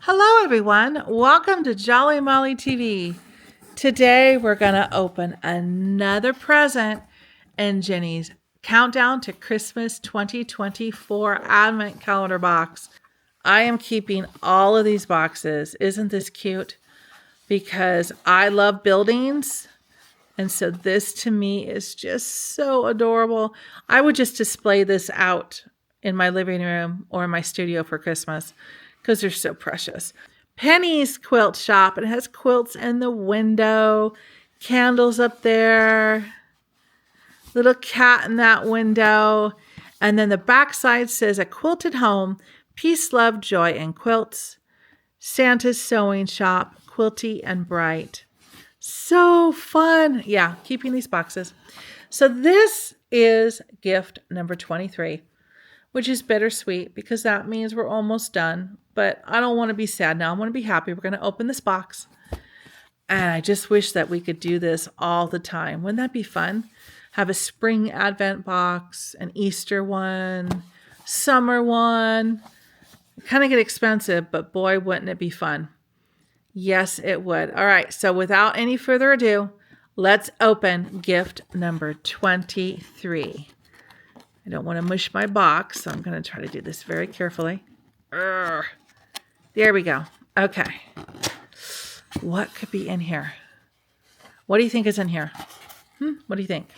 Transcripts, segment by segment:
Hello everyone, welcome to Jolly Molly TV. Today we're going to open another present in Jenny's Countdown to Christmas 2024 Advent Calendar box. I am keeping all of these boxes. Isn't this cute? Because I love buildings, and so this to me is just so adorable. I would just display this out in my living room or in my studio for Christmas because they're so precious. Penny's quilt shop. It has quilts in the window, candles up there, little cat in that window. And then the backside says a quilted home, peace, love, joy, and quilts. Santa's sewing shop, quilty and bright. So fun. Yeah, keeping these boxes. So this is gift number 23, which is bittersweet because that means we're almost done. But I don't want to be sad now. I want to be happy. We're going to open this box. And I just wish that we could do this all the time. Wouldn't that be fun? Have a spring Advent box, an Easter one, summer one. Kind of get expensive, but boy, wouldn't it be fun. Yes, it would. All right, so without any further ado, let's open gift number 23. I don't want to mush my box, so I'm going to try to do this very carefully. There we go. Okay. What could be in here? What do you think is in here? What do you think?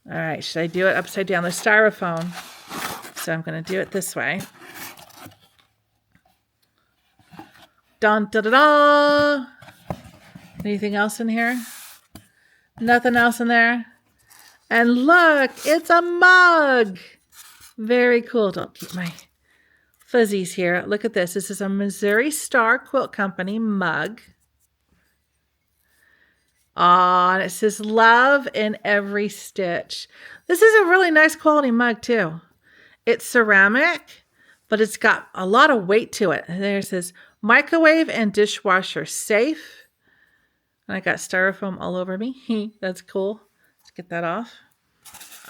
All right, should I do it upside down? The styrofoam. So I'm going to do it this way. Dun, da, da, da. Anything else in here? Nothing else in there? And look, it's a mug. Very cool. Don't keep my fuzzies here. Look at this. This is a Missouri Star Quilt Company mug. And it says love in every stitch. This is a really nice quality mug too. It's ceramic, but it's got a lot of weight to it. And there it says microwave and dishwasher safe. And I got styrofoam all over me. That's cool. Let's get that off.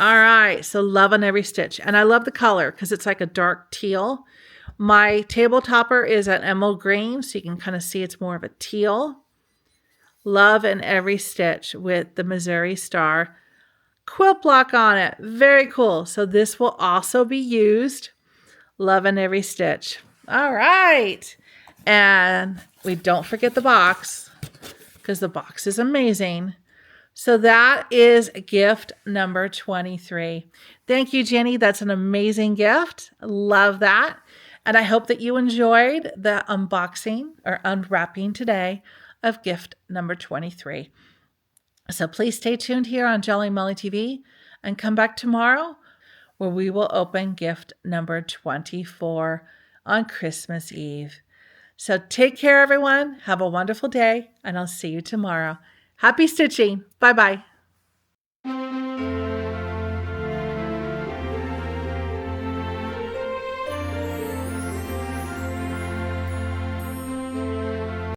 All right, so love on every stitch. And I love the color because it's like a dark teal. My table topper is an emerald green, so you can kind of see it's more of a teal. Love in every stitch with the Missouri Star quilt block on it. Very cool. So this will also be used. Love in every stitch. All right. And we don't forget the box because the box is amazing. So that is gift number 23. Thank you, Jenny. That's an amazing gift. Love that. And I hope that you enjoyed the unboxing or unwrapping today of gift number 23. So please stay tuned here on Jolly Molly TV and come back tomorrow where we will open gift number 24 on Christmas Eve. So take care, everyone. Have a wonderful day, and I'll see you tomorrow. Happy stitching. Bye-bye.